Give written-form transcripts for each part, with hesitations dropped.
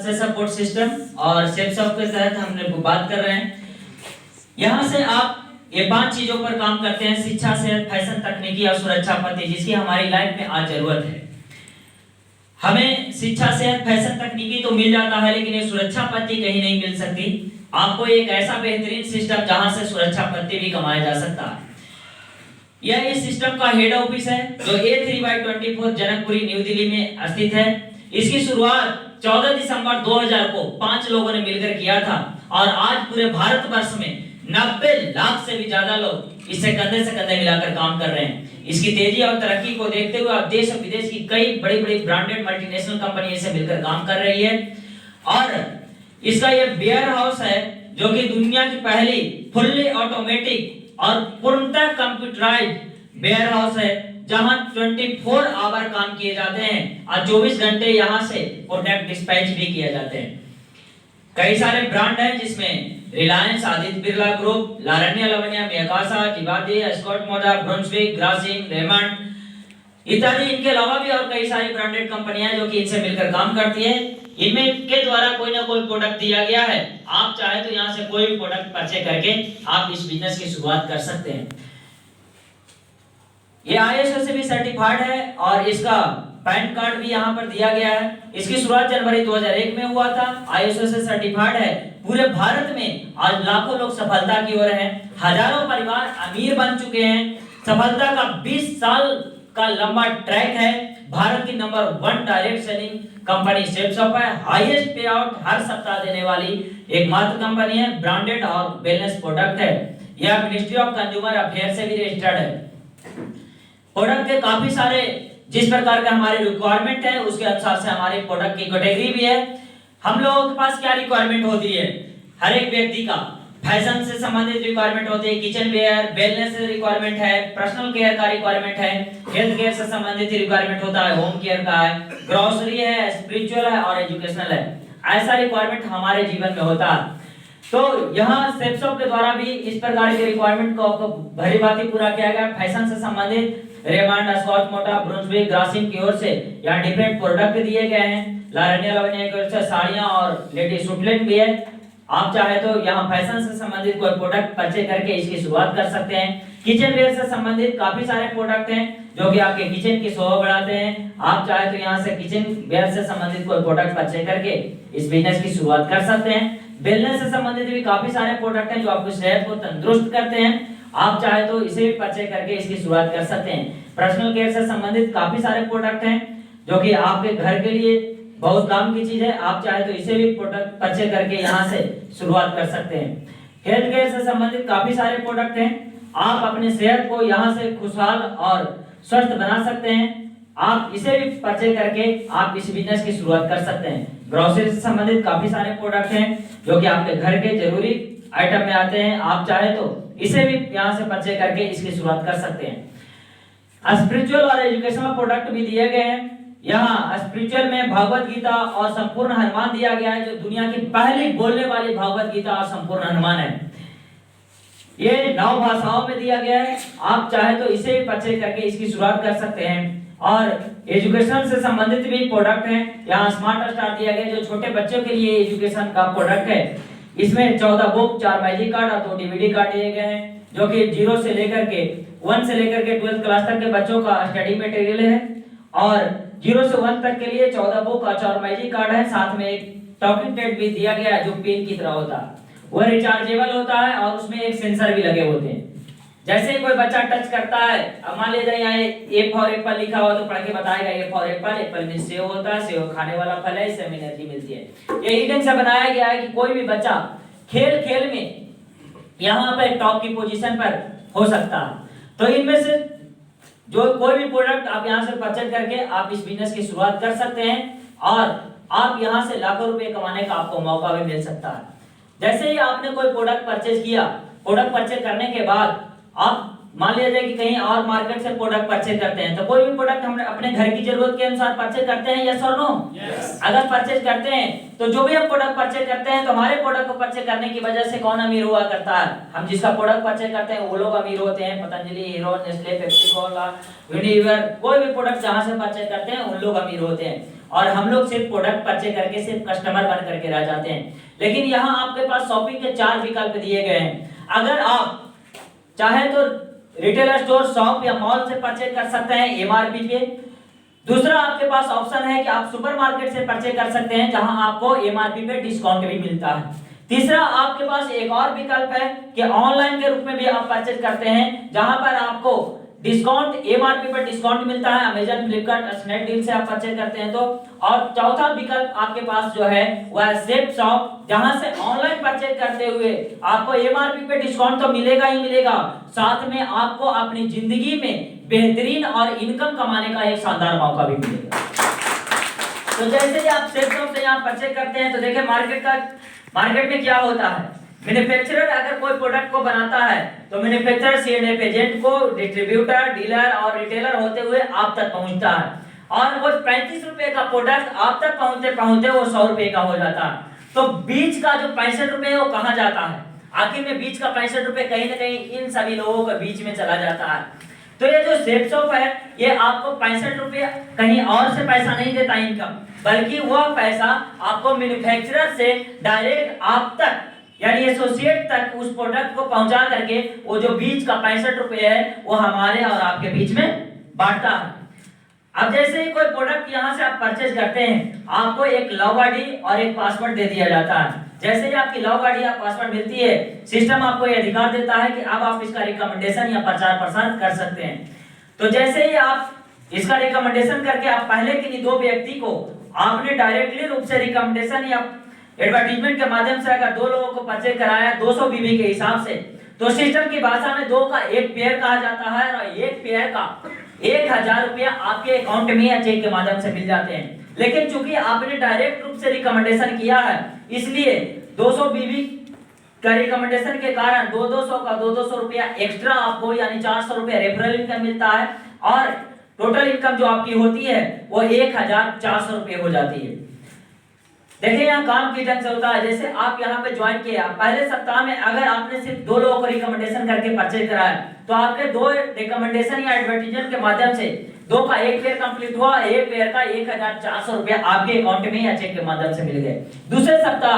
मत्स्य support system और सेप्सॉफ्ट के तहत हमने बात कर रहे हैं। यहाँ से आप ये 5 चीजों पर काम करते हैं: शिक्षा, सेहत, फैशन, तकनीकी और सुरक्षा पद्धति, जिसकी हमारी लाइफ में आज जरूरत है। हमें शिक्षा, सेहत, फैशन, तकनीकी तो मिल जाता है, लेकिन ये सुरक्षा पद्धति कहीं नहीं मिल सकती। आपको एक ऐसा बेहतरीन सिस्टम जहां से सुरक्षा पद्धति भी कमाया जा सकता है। यह इस सिस्टम का हेड ऑफिस है जो A3/24 जनकपुरी न्यू दिल्ली में स्थित है। इसकी शुरुआत 14 दिसंबर 2000 को 5 लोगों ने मिलकर किया था और आज पूरे भारतवर्ष में 90 लाख से भी ज्यादा लोग इससे कंधे से कंधे मिलाकर काम कर रहे हैं। इसकी तेजी और तरक्की को देखते हुए अब देश और विदेश की कई बड़ी-बड़ी ब्रांडेड मल्टीनेशनल कंपनी इससे मिलकर काम कर रही है और इसका ये वेयर हाउस है जो कि दुनिया की पहली फुल्ली ऑटोमेटिक और पूर्णतः कंप्यूटराइज्ड वेयर हाउस है, जहां 24 आवर काम किए जाते हैं और 24 घंटे यहां से प्रोडक्ट डिस्पैच भी किए जाते हैं। कई सारे ब्रांड हैं जिसमें रिलायंस, आदित्य बिरला ग्रुप, लारण्य लवण्या, मेकासा, जिबादी, स्कॉट मोदा, ब्रुंसविक, ग्रासिम, रेमंड इत्यादि। इनके अलावा भी और कई सारी ब्रांडेड कंपनियां जो कि इनसे मिलकर काम करती है। इनमें के द्वारा कोई ना कोई प्रोडक्ट दिया गया है। आप चाहे तो यहां से कोई भी प्रोडक्ट परचेज करके आप इस बिजनेस की शुरुआत कर सकते हैं। ये ISO से भी सर्टिफाइड है और इसका पैन कार्ड भी यहाँ पर दिया गया है। इसकी शुरुआत जनवरी 2001 में हुआ था। ISO से सर्टिफाइड है। पूरे भारत में आज लाखों लोग सफलता की ओर हैं। हजारों परिवार अमीर बन चुके हैं। सफलता का 20 साल का लंबा ट्रैक है। भारत की नंबर 1 डायरेक्ट सेलिंग कंपनी सेप्सॉफ्ट है। हाईएस्ट पे आउट हर सप्ताह देने वाली एकमात्र कंपनी है। ब्रांडेड और वेलनेस प्रोडक्ट है। यह मिनिस्ट्री ऑफ कंज्यूमर अफेयर से भी रजिस्टर्ड है। प्रोडक्ट के काफी सारे जिस प्रकार के हमारे रिक्वायरमेंट है उसके अनुसार से हमारे प्रोडक्ट की कैटेगरी भी है। हम लोगों के पास क्या रिक्वायरमेंट होती है? हर एक व्यक्ति का फैशन से संबंधित रिक्वायरमेंट होती है, किचन वेयर, वेलनेस से रिक्वायरमेंट है, पर्सनल केयर का रिक्वायरमेंट है, हेल्थ केयर से संबंधित रिक्वायरमेंट होता है, होम केयर का है, ग्रोसरी है, स्पिरिचुअल है और एजुकेशनल है। ऐसा रिक्वायरमेंट हमारे जीवन में होता है। तो यहाँ सेप्सॉफ्ट के द्वारा भी इस प्रकार के रिक्वायरमेंट को आपको भली भांति पूरा किया गया। फैशन से संबंधित रेमंड, स्कॉच मोटा, ब्रुंसविक, ग्रासिम की ओर से यहाँ डिफरेंट प्रोडक्ट दिए गए हैं। लारण्य लवण्य की ओर से साड़ियां और लेडीज सूटलेट भी है। आप चाहे तो यहाँ फैशन से संबंधित कोई प्रोडक्ट परचेज करके इसकी शुरुआत कर सकते हैं। किचन वेयर से संबंधित काफी सारे प्रोडक्ट हैं जो कि आपके किचन की शोभा बढ़ाते हैं। आप चाहे तो यहाँ से किचन वेयर से संबंधित कोई प्रोडक्ट परचेज करके इस बिजनेस की शुरुआत कर सकते हैं। वेलनेस से संबंधित भी काफी सारे प्रोडक्ट हैं जो आपकी सेहत को तंदुरुस्त करते हैं। आप चाहे तो इसे भी परचेज करके इसकी शुरुआत कर सकते हैं। पर्सनल केयर से संबंधित काफी सारे प्रोडक्ट हैं जो कि आपके घर के लिए बहुत काम की चीज है। आप चाहे तो इसे भी प्रोडक्ट परचेज करके यहाँ से शुरुआत कर सकते हैं। हेल्थ केयर से संबंधित काफी सारे प्रोडक्ट हैं। आप अपने सेहत को यहाँ से खुशहाल और स्वस्थ बना सकते हैं। आप इसे भी परचेज करके आप इस बिजनेस की शुरुआत कर सकते हैं। ग्रोसरी से संबंधित काफी सारे प्रोडक्ट हैं जो कि आपके घर के जरूरी आइटम में आते हैं। आप चाहे तो इसे भी यहाँ से परचेज करके इसकी शुरुआत कर सकते हैं। स्पिरिचुअल और एजुकेशनल प्रोडक्ट भी दिए गए हैं। यहाँ स्पिरिचुअल में भगवत गीता और संपूर्ण हनुमान दिया गया है जो दुनिया की पहली बोलने वाली भगवत गीता और संपूर्ण हनुमान है। ये 9 भाषाओं में दिया गया है। आप चाहे तो इसे भी परचेज करके इसकी शुरुआत कर सकते हैं। और एजुकेशन से संबंधित भी प्रोडक्ट हैं। यहाँ स्मार्ट स्टार दिया गया जो छोटे बच्चों के लिए एजुकेशन का प्रोडक्ट है। इसमें 14 बुक, 4 मैजिक कार्ड और 2 DVD कार्ड दिए गए हैं जो कि 1 से लेकर के 12th क्लास तक के बच्चों का स्टडी मटेरियल है। और 0 से 1 तक के लिए 14 बुक और 4 मैजिक कार्ड है। साथ में एक टॉकिंग टेड भी दिया गया है जो पेन की तरह होता है। वह रिचार्जेबल होता है और उसमें एक सेंसर भी लगे होते हैं। जैसे ही कोई बच्चा टच करता है, अब मान लीजिए यहाँ A फॉर एप्पल लिखा हुआ तो पढ़ के बताएगा A फॉर एप्पल। एप्पल में सेव होता है, सेव खाने वाला फल है, इससे एनर्जी मिलती है। ये ईडन से बनाया गया है कि कोई भी बच्चा खेल में यहाँ पे टॉप की पोजीशन पर हो सकता है। तो इनमें से जो कोई भी प्रोडक्ट आप यहाँ से परचेज करके आप इस बिजनेस की शुरुआत कर सकते हैं और आप यहाँ से लाखों रुपए कमाने का आपको मौका भी मिल सकता है। जैसे ही आपने कोई प्रोडक्ट परचेज किया, प्रोडक्ट परचेज करने के बाद आप मान लीजिए कि कहीं और मार्केट से प्रोडक्ट परचेज करते हैं तो कोई भी प्रोडक्ट हम अपने घर की जरूरत के अनुसार परचेज करते हैं, यस और नो? अगर परचेज करते हैं तो जो भी हम प्रोडक्ट परचेज करते हैं तो हमारे प्रोडक्ट को परचेज करने की वजह से कौन अमीर हुआ करता है? हम जिसका प्रोडक्ट परचेज करते हैं वो लोग अमीर होते हैं। Patanjali, hero, Nestle, Pepsi, Cola, Unilever, कोई भी प्रोडक्ट जहां से परचेज करते हैं उन लोग अमीर होते हैं। और हम लोग सिर्फ प्रोडक्ट परचेज करके सिर्फ कस्टमर बन करके रह जाते हैं। लेकिन यहाँ आपके पास शॉपिंग के 4 विकल्प दिए गए हैं। अगर आप चाहे तो रिटेलर स्टोर, शॉप या मॉल से परचेज कर सकते हैं एमआरपी पे। दूसरा आपके पास ऑप्शन है कि आप सुपरमार्केट से परचेज कर सकते हैं जहां आपको एमआरपी पे डिस्काउंट भी मिलता है। तीसरा आपके पास एक और विकल्प है कि ऑनलाइन के रूप में भी आप परचेज करते हैं जहां पर आपको डिस्काउंट एमआरपी पर डिस्काउंट मिलता है। अमेजन, फ्लिपकार्ट, स्नैपडील से आप परचेज करते हैं तो। और चौथा विकल्प आपके पास जो है वह है सेफ शॉप, जहां से ऑनलाइन परचेज करते हुए आपको एमआरपी पे डिस्काउंट तो मिलेगा ही मिलेगा, साथ में आपको अपनी जिंदगी में बेहतरीन और इनकम कमाने का एक शानदार मौका भी मिलेगा। तो जैसे ही आप सेफ शॉप से यहाँ परचेज करते हैं तो देखिए मार्केट में क्या होता है। मैन्युफैक्चरर अगर कोई प्रोडक्ट को बनाता है तो मैन्युफैक्चरर सीएनएफ एजेंट को डिस्ट्रीब्यूटर, डीलर और रिटेलर होते हुए आप तक पहुंचता है और वो 35 रुपए का प्रोडक्ट आप तक पहुंचते पहुंचते वो 100 रुपए का हो जाता है। तो बीच का जो 65 रुपए है वो कहाँ जाता है? आखिर में बीच का 65 रुपए कहीं ना कहीं इन सभी लोगों के बीच में चला जाता है। तो ये जो सेफ शॉप है ये आपको 65 रुपए कहीं और से पैसा नहीं देता इनकम, बल्कि वह पैसा आपको मैन्युफैक्चरर से डायरेक्ट आप तक यानी एसोसिएट तक उस प्रोडक्ट को पहुंचा करके वो जो बीच का 65 रुपए है वो हमारे और आपके बीच में बांटता है। अब जैसे ही कोई प्रोडक्ट यहाँ से आप परचेज करते हैं आपको एक लॉग आईडी और एक पासवर्ड दे दिया जाता है। जैसे ही आपकी लॉग आईडी या पासवर्ड मिलती है सिस्टम आपको ये अधिकार देता है कि अब आप इसका रिकमेंडेशन या प्रचार प्रसार कर सकते हैं। तो जैसे ही आप इसका रिकमेंडेशन करके आप पहले किन्हीं 2 व्यक्ति को आपने डायरेक्टली रूप से रिकमेंडेशन या एडवर्टाइजमेंट के माध्यम से अगर 2 लोगों को परचेज कराया 200 बीबी के हिसाब से, तो सिस्टम की भाषा में 2 का एक पेयर कहा जाता है और एक पेयर का 1000 रुपया आपके अकाउंट में या चेक के माध्यम से मिल जाते हैं। लेकिन चूंकि आपने डायरेक्ट रूप से रिकमेंडेशन किया है इसलिए 200 बीबी का रिकमेंडेशन के कारण 200 का 200 रुपया एक्स्ट्रा आपको यानी 400 रुपया रेफरल इनकम मिलता है और टोटल इनकम जो आपकी होती है वो 1400 रुपये हो जाती है। देखिए यहाँ काम की ढंग से होता है। जैसे आप यहाँ पे ज्वाइन किया, पहले सप्ताह में अगर आपने सिर्फ 2 लोगों को रिकमेंडेशन करके परचेज कराया तो आपके 2 रिकमेंडेशन या एडवर्टाइजमेंट के माध्यम से 2 का एक पेयर कंप्लीट हुआ, एक पेयर का 1400 रुपया आपके अकाउंट में या चेक के माध्यम से मिल गए। दूसरे सप्ताह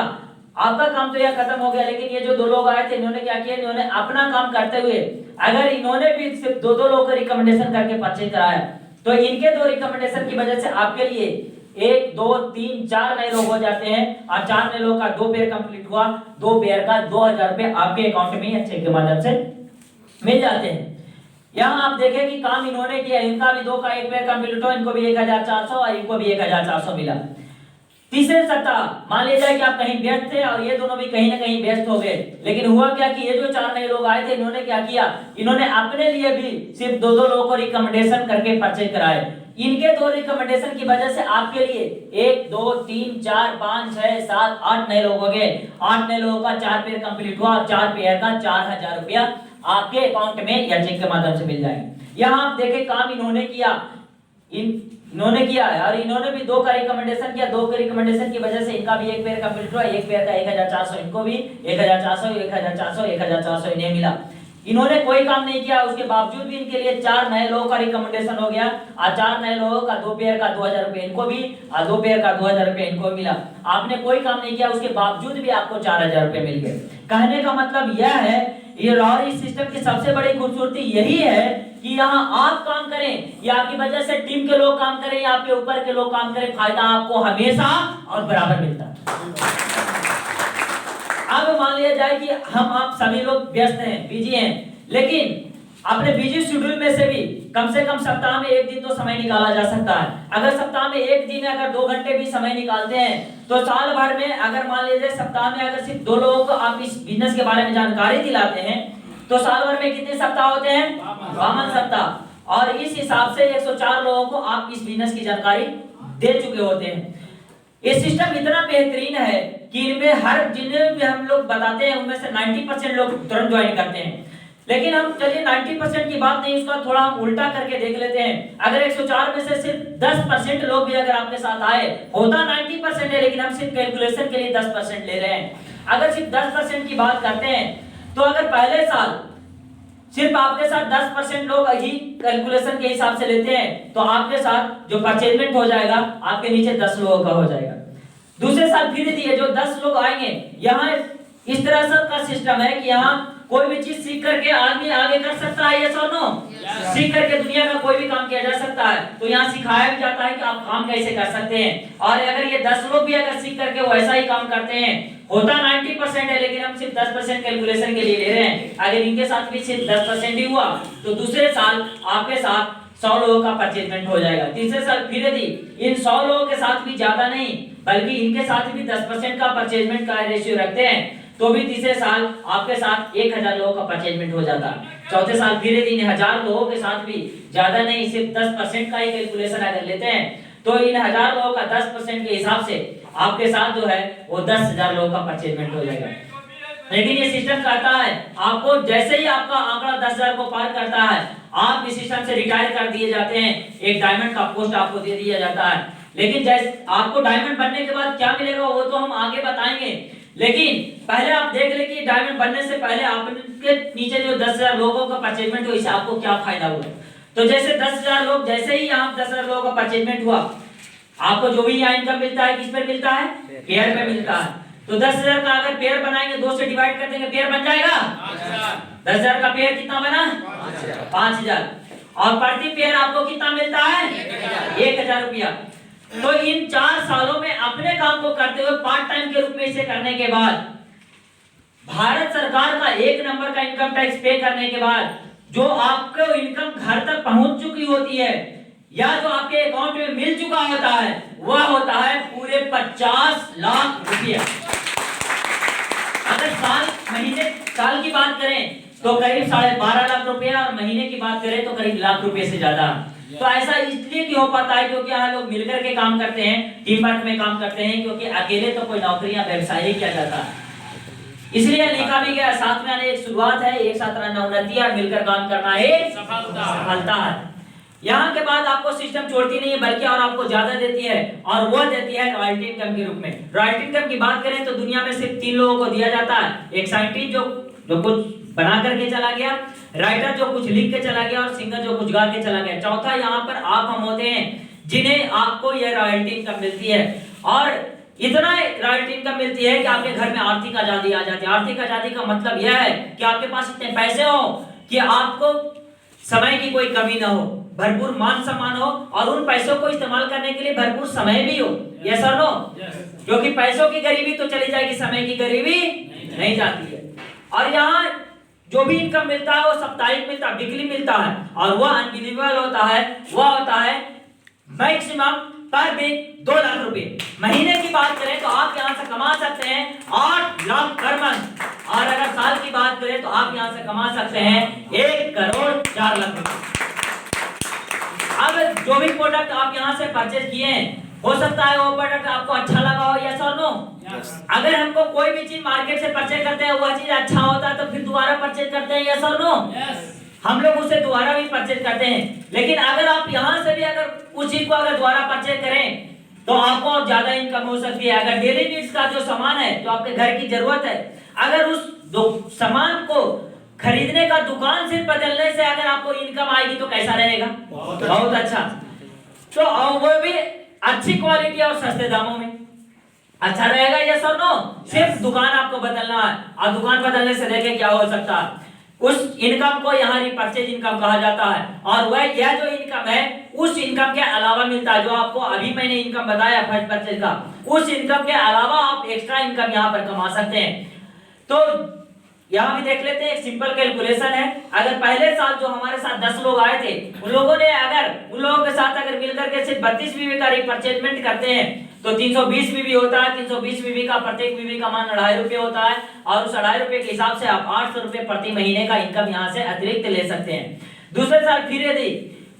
आपका काम तो यह खत्म हो गया, लेकिन ये जो 2 लोग आए थे इन्होंने क्या किया, इन्होंने अपना काम करते हुए अगर इन्होंने भी सिर्फ 2 लोगों को रिकमेंडेशन करके परचेज कराया तो इनके 2 रिकमेंडेशन की वजह से आपके लिए 1 2 3 4 नए लोग हो जाते हैं और 4 नए लोगों का 2 पेयर कंप्लीट हुआ, 2 पेयर का 2000 रुपए आपके अकाउंट में या चेक के माध्यम से मिल जाते हैं। यहाँ आप देखें कि काम इन्होंने किया, इनका भी 2 का एक पेयर कंप्लीट हुआ, इनको भी 1400 और इनको भी 1400 मिला। तीसरे सप्ताह मान लीजिए कि आप कहीं व्यस्त थे और ये दोनों भी कहीं ना कहीं व्यस्त हो गए, लेकिन हुआ क्या कि ये जो 4 नए लोग आए थे इन्होंने क्या किया, इन्होंने अपने लिए भी सिर्फ 2 लोगों को रिकमेंडेशन करके परचेज कराए। इनके 2 रिकमेंडेशन की वजह से आपके लिए 1 2 3 4 5 6 7 8 नए लोग हो गए। 8 नए लोगों का 4 पेयर कंप्लीट हुआ, 4 पेयर का 4000 रुपया आपके अकाउंट में या चेक के माध्यम से मिल जाएंगे। यहाँ आप देखें काम इन्होंने किया, इन्होंने किया है और इन्होंने भी 2 का रिकमेंडेशन किया, 2 के रिकमेंडेशन की वजह से इनका भी एक पेयर कंप्लीट हुआ, एक पेयर का 1400, इनको भी 1400 1400 1400 इन्हें मिला। इन्होंने कोई काम नहीं किया, उसके बावजूद भी इनके लिए 4 नए लोगों का रिकमेंडेशन हो गया और 4 नए लोगों का 2 पेयर का 2000 रुपए इनको भी और 2 पेयर का 2000 रुपए इनको मिला। आपने कोई काम नहीं किया, उसके बावजूद भी आपको 4000 रुपए मिल गए। कहने का मतलब यह है, ये और इस सिस्टम की सबसे बड़ी खूबसूरती यही है कि यहाँ आप काम करें या आपकी वजह से टीम के लोग काम करें या आपके ऊपर के लोग काम करें, फायदा आपको हमेशा और बराबर मिलता है। अब मान लिया जाए कि हम आप सभी लोग व्यस्त हैं, बिजी हैं, लेकिन अपने बिजी शेड्यूल में से भी कम से कम सप्ताह में 1 दिन तो समय निकाला जा सकता है। अगर सप्ताह में 1 दिन अगर 2 घंटे भी समय निकालते हैं तो साल भर में अगर मान लीजिए सप्ताह में अगर सिर्फ 2 लोगों को आप इस बिजनेस के बारे में जानकारी दिलाते हैं तो साल भर में कितने सप्ताह होते हैं? 52 सप्ताह। और इस हिसाब से 104 लोगों को आप इस बिजनेस की जानकारी दे चुके होते हैं। ये सिस्टम इतना बेहतरीन है कि इनमें हर जिन्हें भी हम लोग बताते हैं उनमें से 90% लोग तुरंत ज्वाइन करते हैं। लेकिन हम चलिए 90% की बात नहीं, उसका थोड़ा हम उल्टा करके देख लेते हैं। अगर 104 में से सिर्फ 10% लोग भी अगर आपके साथ आए, होता 90% है, लेकिन हम सिर्फ कैलकुलेशन के लिए 10% ले रहे हैं। अगर सिर्फ 10% की बात करते हैं तो अगर पहले साल सिर्फ आपके साथ 10% लोग ही कैलकुलेशन के हिसाब से लेते हैं, तो आपके साथ जो परचेजमेंट हो जाएगा आपके नीचे 10 लोगों का हो जाएगा। दूसरे साल फिर दिए जो 10 लोग आएंगे, यहाँ इस तरह से का सिस्टम है कि यहाँ कोई भी चीज सीख करके आदमी आगे कर सकता है, यस और नो? सीख करके दुनिया का कोई भी काम किया जा सकता है। तो यहाँ सिखाया भी जाता है कि आप काम कैसे कर सकते हैं। और अगर ये 10 लोग भी अगर सीख करके वैसा ही काम करते हैं, होता 90% है लेकिन हम सिर्फ 10% कैलकुलेशन के लिए ले रहे हैं, अगर इनके साथ भी सिर्फ 10% ही हुआ तो दूसरे साल आपके साथ 100 लोगों का परचेजमेंट हो जाएगा। तीसरे साल फिर यदि इन 100 लोगों के साथ भी ज्यादा नहीं बल्कि इनके साथ भी 10% का परचेजमेंट का रेशियो रखते हैं, तो भी तीसरे साल आपके साथ 1000 लोगों का परचेजमेंट हो जाता है। चौथे साल फिर यदि 1000 लोगों के साथ भी ज्यादा नहीं सिर्फ 10% का ही कैलकुलेशन अगर लेते हैं, तो इन 1000 लोगों का 10% के हिसाब से आपके साथ जो है वो 10,000 लोगों का परचेजमेंट हो जाएगा। लेकिन ये सिस्टम कहता है आपको जैसे ही आपका आंकड़ा 10,000 को पार करता है, आप इस सिस्टम से रिटायर कर दिए जाते हैं, एक डायमंड का पोस्ट आपको दे दिया जाता है। लेकिन जैसे आपको डायमंड बनने के बाद क्या मिलेगा वो तो हम आगे बताएंगे, लेकिन पहले आप देख ले कि डायमंड बनने से पहले आपके नीचे जो 10,000 लोगों का परचेजमेंट हुआ, इससे आपको क्या फायदा हुआ। तो जैसे 10,000 लोग, जैसे ही यहाँ 10,000 लोगों का परचेजमेंट हुआ, आपको जो भी यहाँ इनकम मिलता है किस पर मिलता है? पेयर पे मिलता है। तो 10,000 का अगर पेयर बनाएंगे, 2 से डिवाइड कर देंगे, पेयर बन जाएगा 10,000 का पेयर कितना बना? 5,000। और प्रति पेयर आपको कितना मिलता है? 1,000 रुपया। तो इन 4 सालों में अपने काम को करते हुए पार्ट टाइम के रूप में इसे करने के बाद, भारत सरकार का 1 नंबर का इनकम टैक्स पे करने के बाद जो आपको इनकम घर तक पहुंच चुकी होती है या जो आपके अकाउंट में मिल चुका होता है, वह होता है पूरे 50 लाख रुपया। अगर साल की बात करें तो करीब 12.5 लाख रुपया, और महीने की बात करें तो करीब लाख रुपए से ज्यादा। तो ऐसा इसलिए क्यों हो पाता है? क्योंकि यहाँ लोग मिलकर के काम करते हैं, टीम वर्क में काम करते हैं, क्योंकि अकेले तो कोई नौकरियां व्यवसाय ही किया जाता है। इसलिए लिखा भी गया साथ में आने एक शुरुआत है, एक साथ रहना उन्नति है, मिलकर काम करना एक सफलता है। यहाँ के बाद आपको सिस्टम छोड़ती नहीं है बल्कि और आपको ज्यादा देती है, और वो देती है रॉयल्टी इनकम के रूप में। रॉयल्टी इनकम की बात करें तो दुनिया में सिर्फ 3 लोगों को दिया जाता है, एक साइंटिस्ट जो कुछ बना करके चला गया, राइटर जो कुछ लिख के चला गया, और सिंगर जो कुछ गा के चला गया। चौथा यहाँ पर आप हम होते हैं जिन्हें आपको यह रॉयल्टी इनकम मिलती है, और इतना रॉयल्टी इनकम मिलती है कि आपके घर में आर्थिक आजादी आ जाती है। आर्थिक आजादी का मतलब यह है कि आपके पास इतने पैसे हो कि आपको समय की कोई कमी ना हो, भरपूर मान सम्मान हो, और उन पैसों को इस्तेमाल करने के लिए भरपूर समय भी हो। यस और नो? क्योंकि पैसों की गरीबी तो चली जाएगी, समय की गरीबी नहीं जाती है। और यहाँ जो भी इनकम मिलता है वो साप्ताहिक मिलता है, वीकली मिलता है, और वह अनबिलीवेबल होता है, वह होता है मैक्सिमम पर वीक 2 लाख रुपए। महीने की बात करें तो आप यहाँ से कमा सकते हैं 8 लाख पर मंथ, और अगर साल की बात करें तो आप यहाँ से कमा सकते हैं 1 करोड़ 4 लाख रुपए। अब जो भी प्रोडक्ट आप यहाँ से परचेज किए हैं, हो सकता है वो प्रोडक्ट आपको अच्छा लगा हो, यस और नो? अगर हमको कोई भी चीज मार्केट से परचेज करते हैं, वह चीज अच्छा होता है तो फिर दोबारा परचेज करते हैं, यस और नो? हम लोग उसे दोबारा भी परचेज करते हैं। लेकिन अगर आप यहाँ से भी अगर उस चीज को अगर दोबारा परचेज करें तो आपको और ज्यादा इनकम हो सकती है। अगर डेली नीड्स का जो सामान है, जो आपके घर की जरूरत है, अगर उस सामान को खरीदने का दुकान सिर्फ बदलने से अगर आपको इनकम आएगी तो कैसा रहेगा? बहुत अच्छा। तो वो भी अच्छी क्वालिटी और सस्ते दामों में अच्छा रहेगा, यस और नो? सिर्फ दुकान आपको बदलना है, और दुकान बदलने से देखें क्या हो सकता है। उस इनकम को यहाँ रिपर्चेज इनकम कहा जाता है, और वह यह जो इनकम है उस इनकम के अलावा मिलता है। जो आपको अभी मैंने इनकम बताया फर्स्ट परचेज का, उस इनकम के अलावा आप एक्स्ट्रा इनकम यहाँ पर कमा सकते हैं। तो यहाँ भी देख लेते हैं, एक सिंपल कैलकुलेशन है। अगर पहले साल जो हमारे साथ 10 लोग आए थे, उन लोगों के साथ अगर मिलकर के सिर्फ 32 बीबी का रिपर्चेजमेंट करते हैं तो 320 बीबी होता है। 320 बीबी का प्रत्येक बीबी का मान 2.5 रुपये होता है, और उस 2.5 रुपये के हिसाब से आप 800 रुपये प्रति महीने का इनकम यहाँ से अतिरिक्त ले सकते हैं। दूसरे साल फिर यदि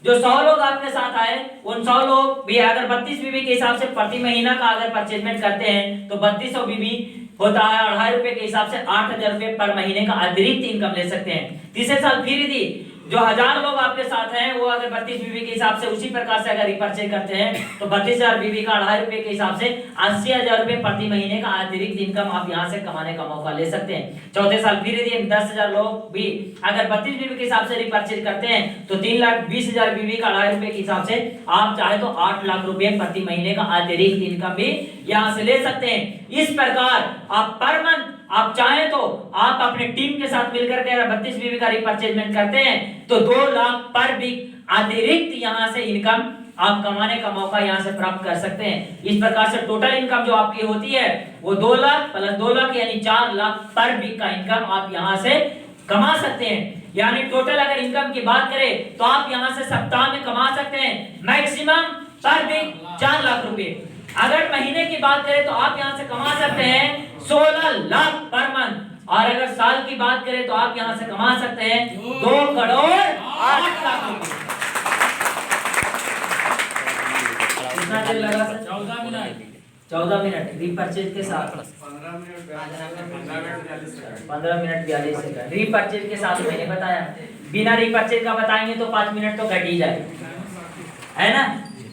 जो 100 लोग आपके साथ आए, उन 100 लोग भी अगर 32 बीबी के हिसाब से प्रति महीना का अगर परचेजमेंट करते हैं तो 3200 बीबी होता है, और 2.5 रुपये के हिसाब से 8,000 रुपये पर महीने का अतिरिक्त इनकम ले सकते हैं। तीसरे साल फिर यदि जो 1000 लोग आपके साथ हैं वो अगर 32 बीबी के हिसाब से उसी प्रकार से अगर रिपर्चेज करते हैं तो 32,000 बीबी का 2.5 रुपए के हिसाब से 80,000 रुपए प्रति महीने का अतिरिक्त इनकम आप यहाँ से कमाने का मौका ले सकते हैं। चौथे साल फिर यदि 10,000 लोग भी अगर 32 बीबी के हिसाब से रिपर्चेज करते हैं तो 3,20,000 बीबी का 2.5 रुपए के हिसाब से आप चाहे तो 8 लाख रुपए प्रति महीने का अतिरिक्त इनकम भी यहाँ से ले सकते हैं। इस प्रकार आप पर मंथ आप चाहें तो आप अपने टीम के साथ मिलकर के 32 बीबी का रिपर्चेजमेंट करते हैं तो 2 लाख पर वीक अतिरिक्त यहाँ से इनकम आप कमाने का मौका यहाँ से प्राप्त कर सकते हैं। इस प्रकार से टोटल इनकम जो आपकी होती है वो 2 लाख प्लस 2 लाख यानी 4 लाख पर वीक का इनकम आप यहाँ से कमा सकते हैं। यानी टोटल अगर इनकम की बात करें तो आप यहाँ से सप्ताह में कमा सकते हैं मैक्सिमम पर वीक 4 लाख रुपए। अगर महीने की बात करें तो आप यहाँ से कमा सकते हैं 16 लाख पर मंथ और अगर साल की बात करें तो आप यहाँ से कमा सकते हैं 2 करोड़ 8 लाख रुपए। कितना देर लगा सर? 14 मिनट रीपरचेज के साथ 15 मिनट 42 सेकंड रीपरचेज के साथ मैंने बताया। बिना रीपरचेज का बताएंगे तो 5 मिनट तो घट ही जाए, है ना।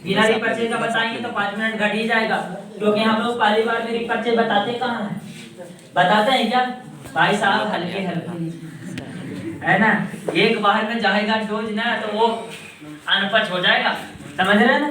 बिना रीपरचेज का बताएंगे तो 5 मिनट घट ही जाएगा, क्योंकि हम लोग पहली बार में रीपरचेज बताते कहाँ हैं? बताते हैं क्या भाई साहब? हल्के हल्के, है ना। एक बार में जाएगा डोज ना तो वो अनपच हो जाएगा, समझ रहे हैं ना।